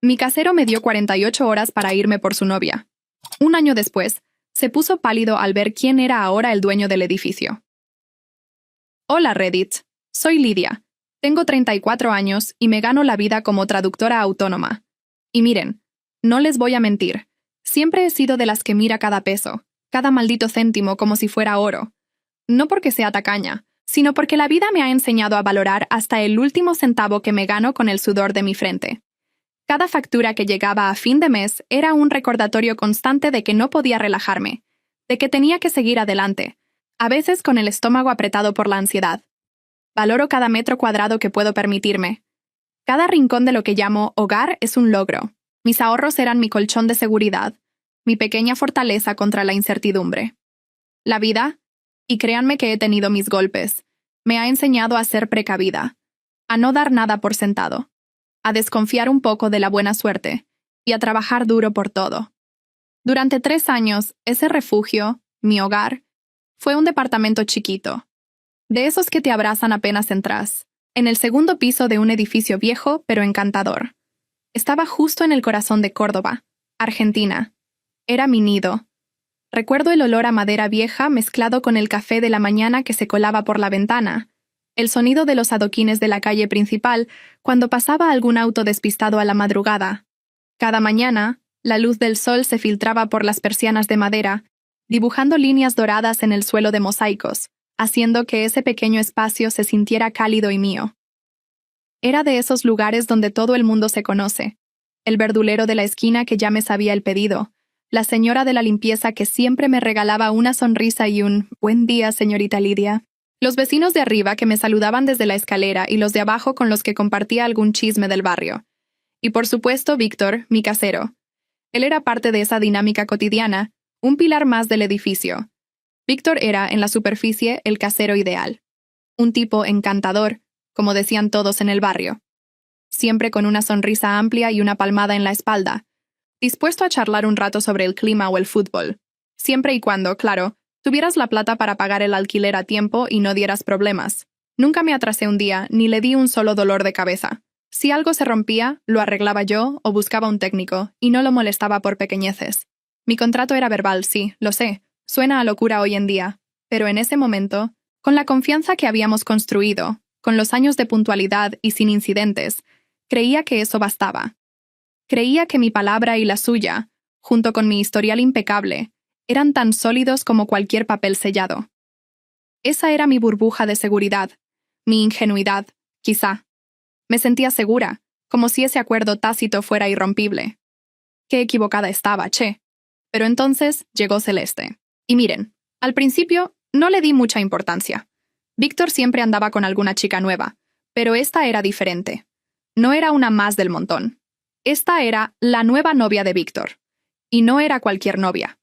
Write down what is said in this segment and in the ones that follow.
Mi casero me dio 48 horas para irme por su novia. Un año después, se puso pálido al ver quién era ahora el dueño del edificio. Hola Reddit, soy Lidia. Tengo 34 años y me gano la vida como traductora autónoma. Y miren, no les voy a mentir, siempre he sido de las que mira cada peso, cada maldito céntimo como si fuera oro. No porque sea tacaña, sino porque la vida me ha enseñado a valorar hasta el último centavo que me gano con el sudor de mi frente. Cada factura que llegaba a fin de mes era un recordatorio constante de que no podía relajarme, de que tenía que seguir adelante, a veces con el estómago apretado por la ansiedad. Valoro cada metro cuadrado que puedo permitirme. Cada rincón de lo que llamo hogar es un logro. Mis ahorros eran mi colchón de seguridad, mi pequeña fortaleza contra la incertidumbre. La vida, y créanme que he tenido mis golpes, me ha enseñado a ser precavida, a no dar nada por sentado, a desconfiar un poco de la buena suerte y a trabajar duro por todo. Durante 3 años, ese refugio, mi hogar, fue un departamento chiquito, de esos que te abrazan apenas entras, en el segundo piso de un edificio viejo pero encantador. Estaba justo en el corazón de Córdoba, Argentina. Era mi nido. Recuerdo el olor a madera vieja mezclado con el café de la mañana que se colaba por la ventana, el sonido de los adoquines de la calle principal cuando pasaba algún auto despistado a la madrugada. Cada mañana, la luz del sol se filtraba por las persianas de madera, dibujando líneas doradas en el suelo de mosaicos, haciendo que ese pequeño espacio se sintiera cálido y mío. Era de esos lugares donde todo el mundo se conoce, el verdulero de la esquina que ya me sabía el pedido, la señora de la limpieza que siempre me regalaba una sonrisa y un «Buen día, señorita Lidia», los vecinos de arriba que me saludaban desde la escalera y los de abajo con los que compartía algún chisme del barrio. Y por supuesto Víctor, mi casero. Él era parte de esa dinámica cotidiana, un pilar más del edificio. Víctor era, en la superficie, el casero ideal. Un tipo encantador, como decían todos en el barrio. Siempre con una sonrisa amplia y una palmada en la espalda, dispuesto a charlar un rato sobre el clima o el fútbol. Siempre y cuando, claro, tuvieras la plata para pagar el alquiler a tiempo y no dieras problemas. Nunca me atrasé un día, ni le di un solo dolor de cabeza. Si algo se rompía, lo arreglaba yo o buscaba un técnico, y no lo molestaba por pequeñeces. Mi contrato era verbal, sí, lo sé. Suena a locura hoy en día. Pero en ese momento, con la confianza que habíamos construido, con los años de puntualidad y sin incidentes, creía que eso bastaba. Creía que mi palabra y la suya, junto con mi historial impecable, eran tan sólidos como cualquier papel sellado. Esa era mi burbuja de seguridad, mi ingenuidad, quizá. Me sentía segura, como si ese acuerdo tácito fuera irrompible. Qué equivocada estaba, che. Pero entonces llegó Celeste. Y miren, al principio no le di mucha importancia. Víctor siempre andaba con alguna chica nueva, pero esta era diferente. No era una más del montón. Esta era la nueva novia de Víctor. Y no era cualquier novia.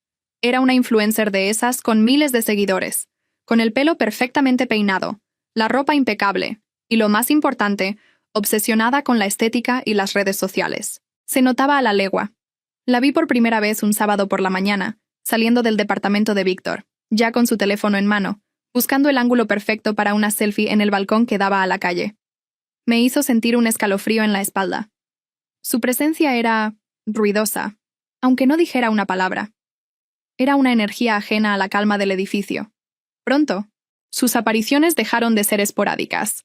Era una influencer de esas con miles de seguidores, con el pelo perfectamente peinado, la ropa impecable, y lo más importante, obsesionada con la estética y las redes sociales. Se notaba a la legua. La vi por primera vez un sábado por la mañana, saliendo del departamento de Víctor, ya con su teléfono en mano, buscando el ángulo perfecto para una selfie en el balcón que daba a la calle. Me hizo sentir un escalofrío en la espalda. Su presencia era ruidosa, aunque no dijera una palabra. Era una energía ajena a la calma del edificio. Pronto, sus apariciones dejaron de ser esporádicas.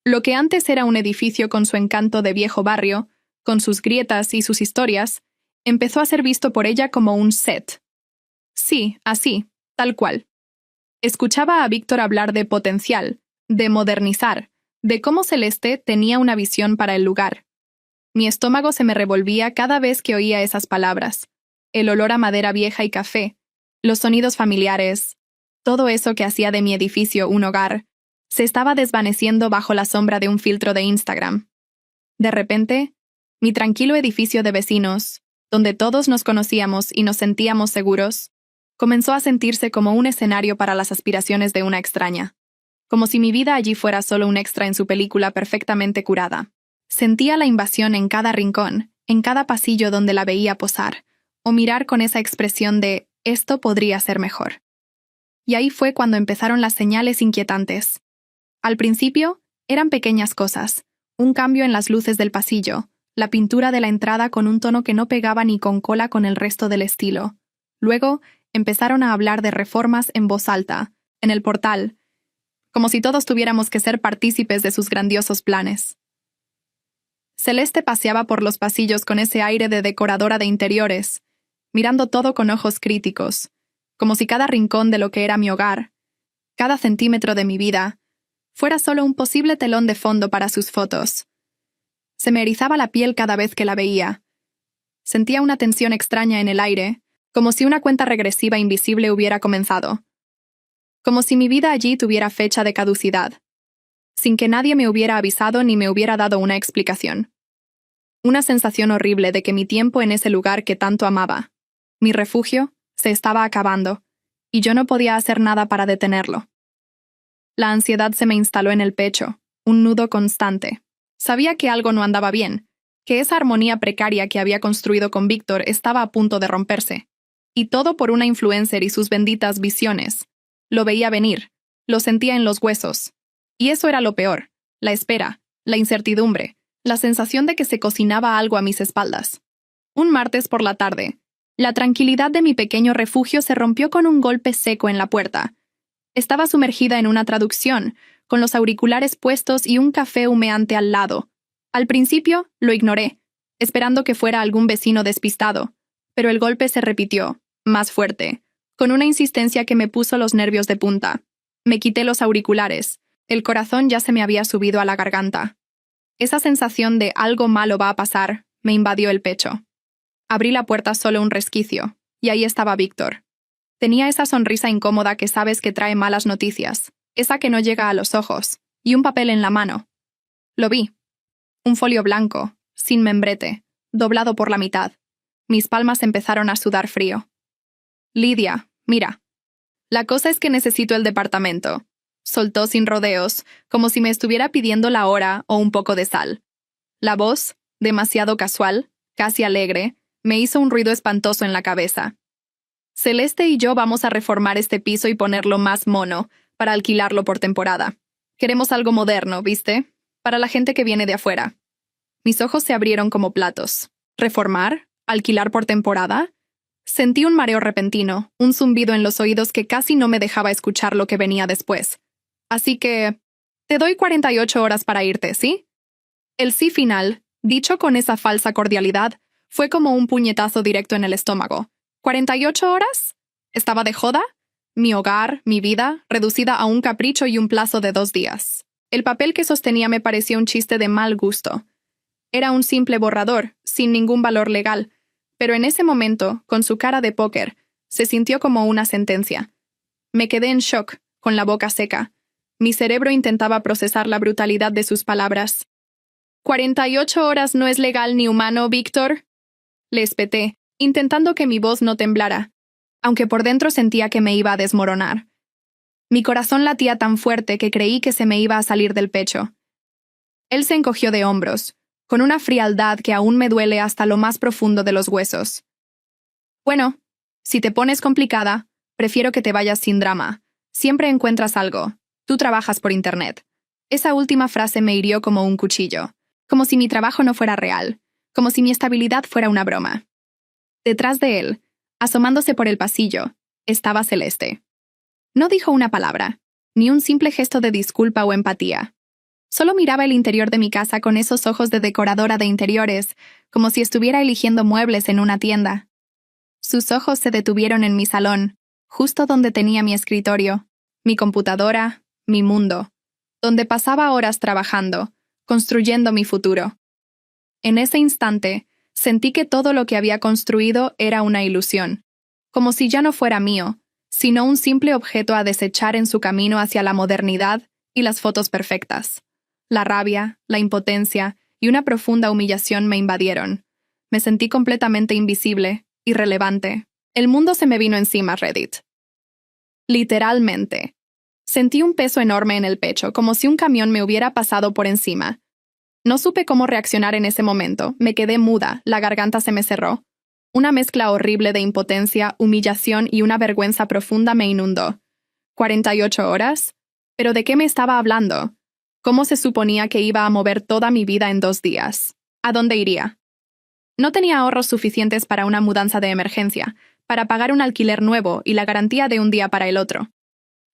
Lo que antes era un edificio con su encanto de viejo barrio, con sus grietas y sus historias, empezó a ser visto por ella como un set. Sí, así, tal cual. Escuchaba a Víctor hablar de potencial, de modernizar, de cómo Celeste tenía una visión para el lugar. Mi estómago se me revolvía cada vez que oía esas palabras. El olor a madera vieja y café, los sonidos familiares, todo eso que hacía de mi edificio un hogar, se estaba desvaneciendo bajo la sombra de un filtro de Instagram. De repente, mi tranquilo edificio de vecinos, donde todos nos conocíamos y nos sentíamos seguros, comenzó a sentirse como un escenario para las aspiraciones de una extraña, como si mi vida allí fuera solo un extra en su película perfectamente curada. Sentía la invasión en cada rincón, en cada pasillo donde la veía posar, o mirar con esa expresión de «esto podría ser mejor». Y ahí fue cuando empezaron las señales inquietantes. Al principio, eran pequeñas cosas, un cambio en las luces del pasillo, la pintura de la entrada con un tono que no pegaba ni con cola con el resto del estilo. Luego empezaron a hablar de reformas en voz alta, en el portal, como si todos tuviéramos que ser partícipes de sus grandiosos planes. Celeste paseaba por los pasillos con ese aire de decoradora de interiores, mirando todo con ojos críticos, como si cada rincón de lo que era mi hogar, cada centímetro de mi vida, fuera solo un posible telón de fondo para sus fotos. Se me erizaba la piel cada vez que la veía. Sentía una tensión extraña en el aire, como si una cuenta regresiva invisible hubiera comenzado. Como si mi vida allí tuviera fecha de caducidad, sin que nadie me hubiera avisado ni me hubiera dado una explicación. Una sensación horrible de que mi tiempo en ese lugar que tanto amaba, mi refugio, se estaba acabando, y yo no podía hacer nada para detenerlo. La ansiedad se me instaló en el pecho, un nudo constante. Sabía que algo no andaba bien, que esa armonía precaria que había construido con Víctor estaba a punto de romperse. Y todo por una influencer y sus benditas visiones. Lo veía venir, lo sentía en los huesos. Y eso era lo peor, la espera, la incertidumbre, la sensación de que se cocinaba algo a mis espaldas. Un martes por la tarde, la tranquilidad de mi pequeño refugio se rompió con un golpe seco en la puerta. Estaba sumergida en una traducción, con los auriculares puestos y un café humeante al lado. Al principio, lo ignoré, esperando que fuera algún vecino despistado, pero el golpe se repitió, más fuerte, con una insistencia que me puso los nervios de punta. Me quité los auriculares. El corazón ya se me había subido a la garganta. Esa sensación de algo malo va a pasar me invadió el pecho. Abrí la puerta solo un resquicio, y ahí estaba Víctor. Tenía esa sonrisa incómoda que sabes que trae malas noticias, esa que no llega a los ojos, y un papel en la mano. Lo vi. Un folio blanco, sin membrete, doblado por la mitad. Mis palmas empezaron a sudar frío. Lidia, mira. La cosa es que necesito el departamento. Soltó sin rodeos, como si me estuviera pidiendo la hora o un poco de sal. La voz, demasiado casual, casi alegre, me hizo un ruido espantoso en la cabeza. Celeste y yo vamos a reformar este piso y ponerlo más mono, para alquilarlo por temporada. Queremos algo moderno, ¿viste? Para la gente que viene de afuera. Mis ojos se abrieron como platos. ¿Reformar? ¿Alquilar por temporada? Sentí un mareo repentino, un zumbido en los oídos que casi no me dejaba escuchar lo que venía después. Así que, te doy 48 horas para irte, ¿sí? El sí final, dicho con esa falsa cordialidad, fue como un puñetazo directo en el estómago. ¿48 horas? ¿Estaba de joda? Mi hogar, mi vida, reducida a un capricho y un plazo de 2 días. El papel que sostenía me parecía un chiste de mal gusto. Era un simple borrador, sin ningún valor legal, pero en ese momento, con su cara de póker, se sintió como una sentencia. Me quedé en shock, con la boca seca. Mi cerebro intentaba procesar la brutalidad de sus palabras. «¿48 horas no es legal ni humano, Víctor?» Le espeté, intentando que mi voz no temblara, aunque por dentro sentía que me iba a desmoronar. Mi corazón latía tan fuerte que creí que se me iba a salir del pecho. Él se encogió de hombros, con una frialdad que aún me duele hasta lo más profundo de los huesos. «Bueno, si te pones complicada, prefiero que te vayas sin drama. Siempre encuentras algo. Tú trabajas por internet». Esa última frase me hirió como un cuchillo, como si mi trabajo no fuera real, como si mi estabilidad fuera una broma. Detrás de él, asomándose por el pasillo, estaba Celeste. No dijo una palabra, ni un simple gesto de disculpa o empatía. Solo miraba el interior de mi casa con esos ojos de decoradora de interiores, como si estuviera eligiendo muebles en una tienda. Sus ojos se detuvieron en mi salón, justo donde tenía mi escritorio, mi computadora, mi mundo, donde pasaba horas trabajando, construyendo mi futuro. En ese instante, sentí que todo lo que había construido era una ilusión, como si ya no fuera mío, sino un simple objeto a desechar en su camino hacia la modernidad y las fotos perfectas. La rabia, la impotencia y una profunda humillación me invadieron. Me sentí completamente invisible, irrelevante. El mundo se me vino encima, Reddit. Literalmente. Sentí un peso enorme en el pecho, como si un camión me hubiera pasado por encima. No supe cómo reaccionar en ese momento. Me quedé muda, la garganta se me cerró. Una mezcla horrible de impotencia, humillación y una vergüenza profunda me inundó. ¿48 horas? ¿Pero de qué me estaba hablando? ¿Cómo se suponía que iba a mover toda mi vida en 2 días? ¿A dónde iría? No tenía ahorros suficientes para una mudanza de emergencia, para pagar un alquiler nuevo y la garantía de un día para el otro.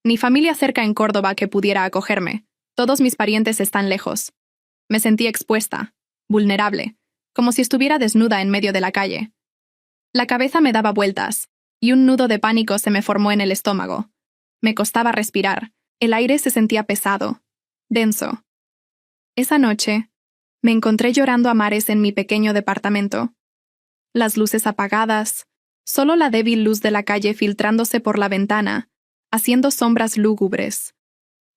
Ni familia cerca en Córdoba que pudiera acogerme. Todos mis parientes están lejos. Me sentí expuesta, vulnerable, como si estuviera desnuda en medio de la calle. La cabeza me daba vueltas, y un nudo de pánico se me formó en el estómago. Me costaba respirar. El aire se sentía pesado, denso. Esa noche, me encontré llorando a mares en mi pequeño departamento. Las luces apagadas, solo la débil luz de la calle filtrándose por la ventana, haciendo sombras lúgubres.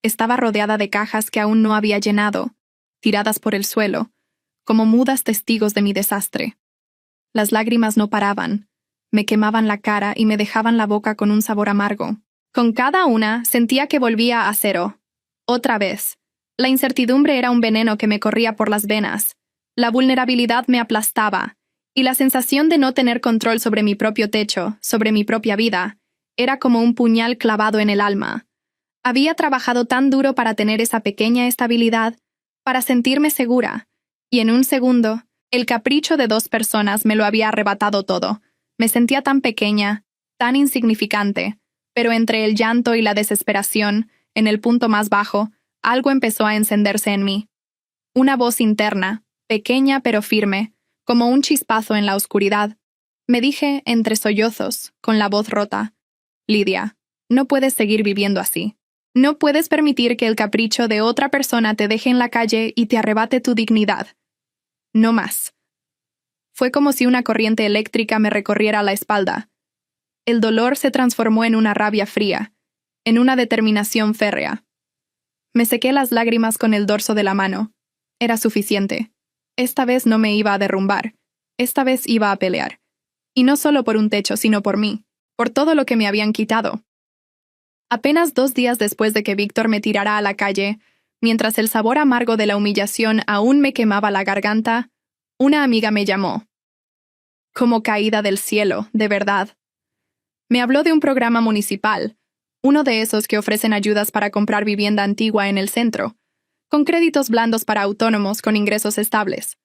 Estaba rodeada de cajas que aún no había llenado, tiradas por el suelo, como mudas testigos de mi desastre. Las lágrimas no paraban, me quemaban la cara y me dejaban la boca con un sabor amargo. Con cada una sentía que volvía a cero. Otra vez. La incertidumbre era un veneno que me corría por las venas. La vulnerabilidad me aplastaba, y la sensación de no tener control sobre mi propio techo, sobre mi propia vida, era como un puñal clavado en el alma. Había trabajado tan duro para tener esa pequeña estabilidad, para sentirme segura, y en un segundo, el capricho de 2 personas me lo había arrebatado todo. Me sentía tan pequeña, tan insignificante, pero entre el llanto y la desesperación, en el punto más bajo, algo empezó a encenderse en mí. Una voz interna, pequeña pero firme, como un chispazo en la oscuridad. Me dije, entre sollozos, con la voz rota: Lidia, no puedes seguir viviendo así. No puedes permitir que el capricho de otra persona te deje en la calle y te arrebate tu dignidad. No más. Fue como si una corriente eléctrica me recorriera la espalda. El dolor se transformó en una rabia fría, en una determinación férrea. Me sequé las lágrimas con el dorso de la mano. Era suficiente. Esta vez no me iba a derrumbar. Esta vez iba a pelear. Y no solo por un techo, sino por mí, por todo lo que me habían quitado. Apenas 2 días después de que Víctor me tirara a la calle, mientras el sabor amargo de la humillación aún me quemaba la garganta, una amiga me llamó. Como caída del cielo, de verdad. Me habló de un programa municipal, uno de esos que ofrecen ayudas para comprar vivienda antigua en el centro, con créditos blandos para autónomos con ingresos estables.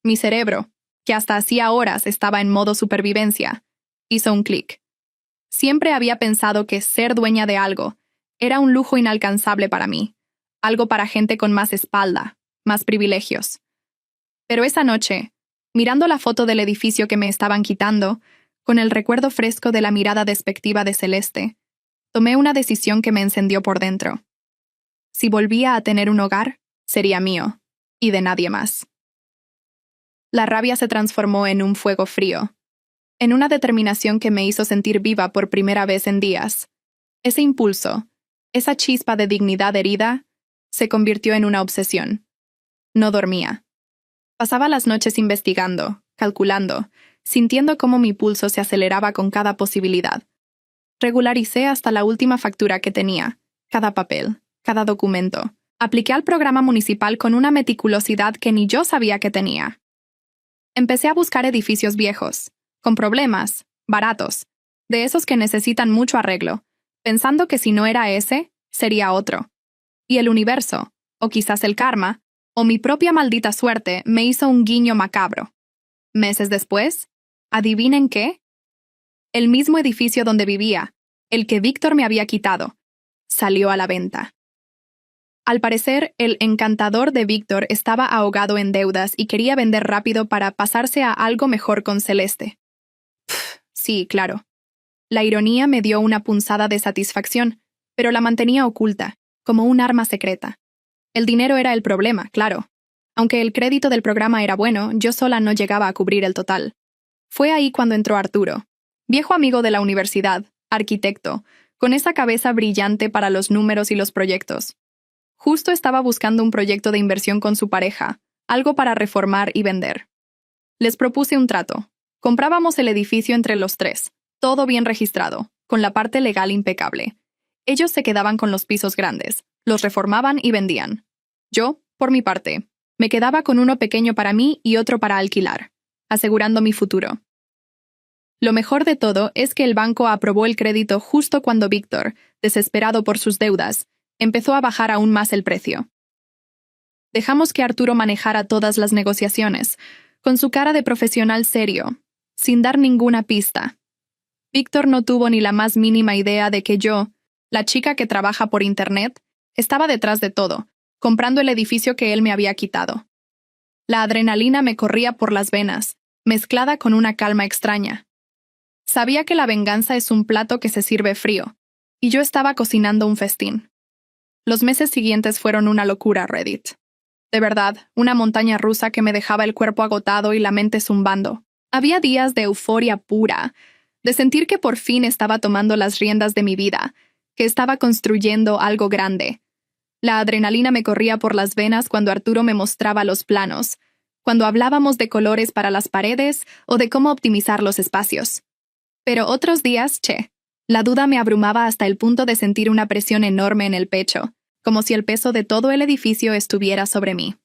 Mi cerebro, que hasta hacía horas estaba en modo supervivencia, hizo un clic. Siempre había pensado que ser dueña de algo era un lujo inalcanzable para mí, algo para gente con más espalda, más privilegios. Pero esa noche, mirando la foto del edificio que me estaban quitando, con el recuerdo fresco de la mirada despectiva de Celeste, tomé una decisión que me encendió por dentro. Si volvía a tener un hogar, sería mío, y de nadie más. La rabia se transformó en un fuego frío, en una determinación que me hizo sentir viva por primera vez en días. Ese impulso, esa chispa de dignidad herida, se convirtió en una obsesión. No dormía. Pasaba las noches investigando, calculando, sintiendo cómo mi pulso se aceleraba con cada posibilidad. Regularicé hasta la última factura que tenía, cada papel, cada documento. Apliqué al programa municipal con una meticulosidad que ni yo sabía que tenía. Empecé a buscar edificios viejos, con problemas, baratos, de esos que necesitan mucho arreglo, pensando que si no era ese, sería otro. Y el universo, o quizás el karma, o mi propia maldita suerte, me hizo un guiño macabro. Meses después, ¿adivinen qué? El mismo edificio donde vivía, el que Víctor me había quitado, salió a la venta. Al parecer, el encantador de Víctor estaba ahogado en deudas y quería vender rápido para pasarse a algo mejor con Celeste. Sí, claro. La ironía me dio una punzada de satisfacción, pero la mantenía oculta, como un arma secreta. El dinero era el problema, claro. Aunque el crédito del programa era bueno, yo sola no llegaba a cubrir el total. Fue ahí cuando entró Arturo, viejo amigo de la universidad, arquitecto, con esa cabeza brillante para los números y los proyectos. Justo estaba buscando un proyecto de inversión con su pareja, algo para reformar y vender. Les propuse un trato. Comprábamos el edificio entre los 3, todo bien registrado, con la parte legal impecable. Ellos se quedaban con los pisos grandes, los reformaban y vendían. Yo, por mi parte, me quedaba con uno pequeño para mí y otro para alquilar, asegurando mi futuro. Lo mejor de todo es que el banco aprobó el crédito justo cuando Víctor, desesperado por sus deudas, empezó a bajar aún más el precio. Dejamos que Arturo manejara todas las negociaciones, con su cara de profesional serio, sin dar ninguna pista. Víctor no tuvo ni la más mínima idea de que yo, la chica que trabaja por internet, estaba detrás de todo, comprando el edificio que él me había quitado. La adrenalina me corría por las venas, mezclada con una calma extraña. Sabía que la venganza es un plato que se sirve frío, y yo estaba cocinando un festín. Los meses siguientes fueron una locura, Reddit. De verdad, una montaña rusa que me dejaba el cuerpo agotado y la mente zumbando. Había días de euforia pura, de sentir que por fin estaba tomando las riendas de mi vida, que estaba construyendo algo grande. La adrenalina me corría por las venas cuando Arturo me mostraba los planos, cuando hablábamos de colores para las paredes o de cómo optimizar los espacios. Pero otros días, la duda me abrumaba hasta el punto de sentir una presión enorme en el pecho, como si el peso de todo el edificio estuviera sobre mí.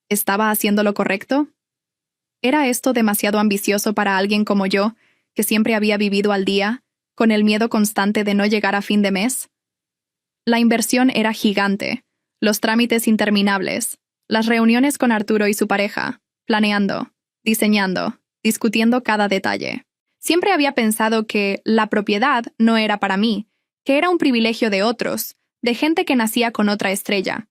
¿Estaba haciendo lo correcto? ¿Era esto demasiado ambicioso para alguien como yo, que siempre había vivido al día, con el miedo constante de no llegar a fin de mes? La inversión era gigante, los trámites interminables, las reuniones con Arturo y su pareja, planeando, diseñando, discutiendo cada detalle. Siempre había pensado que la propiedad no era para mí, que era un privilegio de otros, de gente que nacía con otra estrella.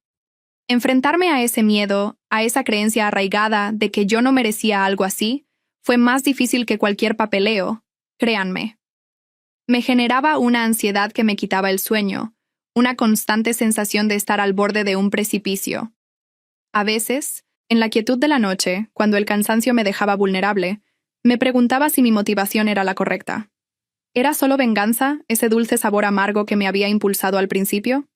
Enfrentarme a ese miedo, a esa creencia arraigada de que yo no merecía algo así, fue más difícil que cualquier papeleo, créanme. Me generaba una ansiedad que me quitaba el sueño, una constante sensación de estar al borde de un precipicio. A veces, en la quietud de la noche, cuando el cansancio me dejaba vulnerable, me preguntaba si mi motivación era la correcta. ¿Era solo venganza, ese dulce sabor amargo que me había impulsado al principio?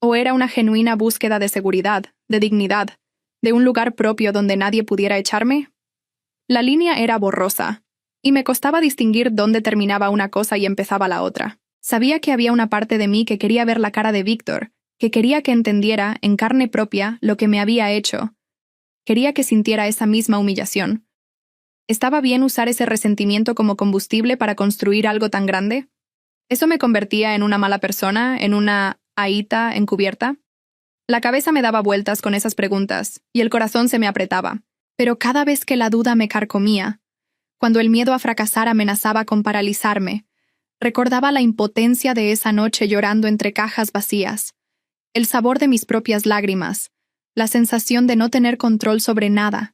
¿O era una genuina búsqueda de seguridad, de dignidad, de un lugar propio donde nadie pudiera echarme? La línea era borrosa, y me costaba distinguir dónde terminaba una cosa y empezaba la otra. Sabía que había una parte de mí que quería ver la cara de Víctor, que quería que entendiera, en carne propia, lo que me había hecho. Quería que sintiera esa misma humillación. ¿Estaba bien usar ese resentimiento como combustible para construir algo tan grande? ¿Eso me convertía en una mala persona, en una ahita encubierta? La cabeza me daba vueltas con esas preguntas, y el corazón se me apretaba. Pero cada vez que la duda me carcomía, cuando el miedo a fracasar amenazaba con paralizarme, recordaba la impotencia de esa noche llorando entre cajas vacías, el sabor de mis propias lágrimas, la sensación de no tener control sobre nada.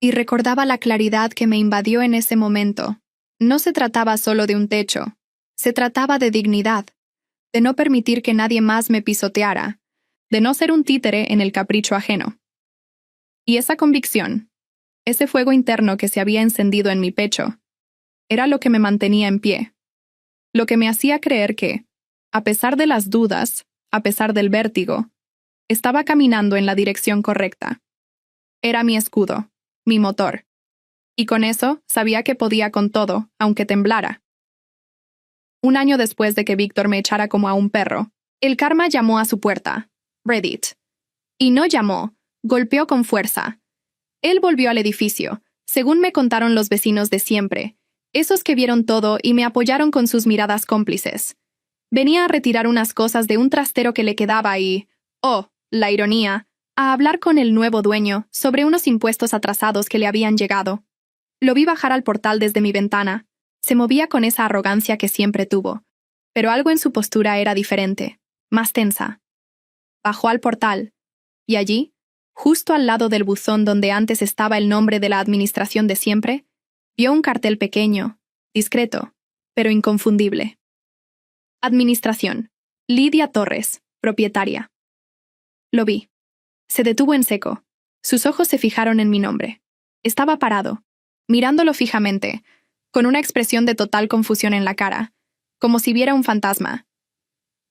Y recordaba la claridad que me invadió en ese momento. No se trataba solo de un techo, se trataba de dignidad, de no permitir que nadie más me pisoteara, de no ser un títere en el capricho ajeno. Y esa convicción, ese fuego interno que se había encendido en mi pecho, era lo que me mantenía en pie, lo que me hacía creer que, a pesar de las dudas, a pesar del vértigo, estaba caminando en la dirección correcta. Era mi escudo, mi motor. Y con eso sabía que podía con todo, aunque temblara. Un año después de que Víctor me echara como a un perro, el karma llamó a su puerta, Reddit. Y no llamó, golpeó con fuerza. Él volvió al edificio, según me contaron los vecinos de siempre, esos que vieron todo y me apoyaron con sus miradas cómplices. Venía a retirar unas cosas de un trastero que le quedaba y, oh, la ironía, a hablar con el nuevo dueño sobre unos impuestos atrasados que le habían llegado. Lo vi bajar al portal desde mi ventana. Se movía con esa arrogancia que siempre tuvo, pero algo en su postura era diferente, más tensa. Bajó al portal, y allí, justo al lado del buzón donde antes estaba el nombre de la administración de siempre, vio un cartel pequeño, discreto, pero inconfundible. Administración. Lidia Torres, propietaria. Lo vi. Se detuvo en seco. Sus ojos se fijaron en mi nombre. Estaba parado, mirándolo fijamente, con una expresión de total confusión en la cara, como si viera un fantasma.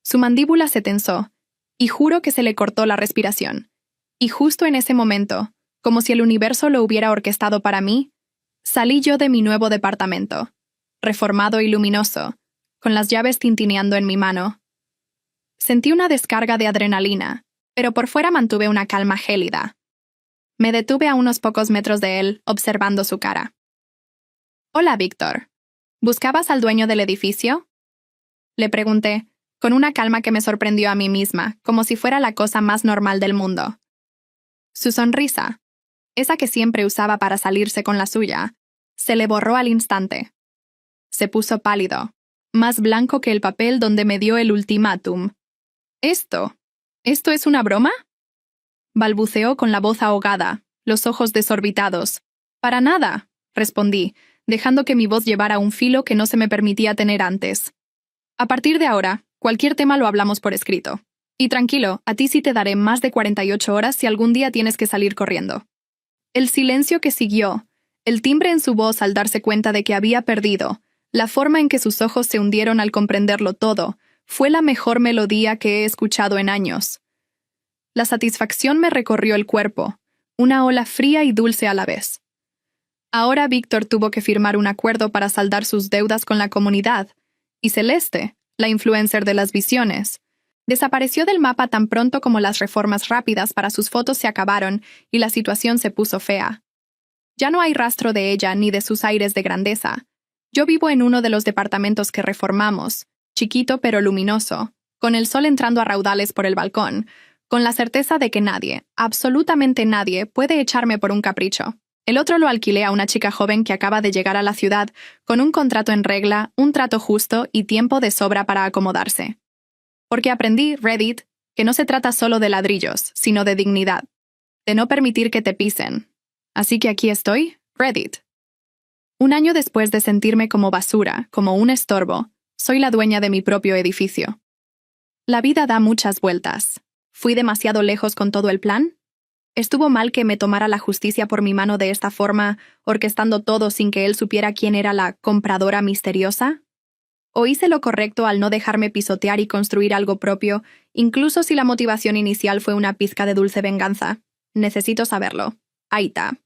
Su mandíbula se tensó, y juro que se le cortó la respiración. Y justo en ese momento, como si el universo lo hubiera orquestado para mí, salí yo de mi nuevo departamento, reformado y luminoso, con las llaves tintineando en mi mano. Sentí una descarga de adrenalina, pero por fuera mantuve una calma gélida. Me detuve a unos pocos metros de él, observando su cara. «Hola, Víctor. ¿Buscabas al dueño del edificio?», le pregunté, con una calma que me sorprendió a mí misma, como si fuera la cosa más normal del mundo. Su sonrisa, esa que siempre usaba para salirse con la suya, se le borró al instante. Se puso pálido, más blanco que el papel donde me dio el ultimátum. ¿Esto es una broma? Balbuceó con la voz ahogada, los ojos desorbitados. Para nada, respondí, dejando que mi voz llevara un filo que no se me permitía tener antes. A partir de ahora, cualquier tema lo hablamos por escrito. Y tranquilo, a ti sí te daré más de 48 horas si algún día tienes que salir corriendo. El silencio que siguió, el timbre en su voz al darse cuenta de que había perdido, la forma en que sus ojos se hundieron al comprenderlo todo, fue la mejor melodía que he escuchado en años. La satisfacción me recorrió el cuerpo, una ola fría y dulce a la vez. Ahora Víctor tuvo que firmar un acuerdo para saldar sus deudas con la comunidad, y Celeste, la influencer de las visiones, desapareció del mapa tan pronto como las reformas rápidas para sus fotos se acabaron y la situación se puso fea. Ya no hay rastro de ella ni de sus aires de grandeza. Yo vivo en uno de los departamentos que reformamos, chiquito pero luminoso, con el sol entrando a raudales por el balcón, con la certeza de que nadie, absolutamente nadie, puede echarme por un capricho. El otro lo alquilé a una chica joven que acaba de llegar a la ciudad, con un contrato en regla, un trato justo y tiempo de sobra para acomodarse. Porque aprendí, Reddit, que no se trata solo de ladrillos, sino de dignidad, de no permitir que te pisen. Así que aquí estoy, Reddit. Un año después de sentirme como basura, como un estorbo, soy la dueña de mi propio edificio. La vida da muchas vueltas. ¿Fui demasiado lejos con todo el plan? ¿Estuvo mal que me tomara la justicia por mi mano de esta forma, orquestando todo sin que él supiera quién era la compradora misteriosa? ¿O hice lo correcto al no dejarme pisotear y construir algo propio, incluso si la motivación inicial fue una pizca de dulce venganza? Necesito saberlo. Ahí está.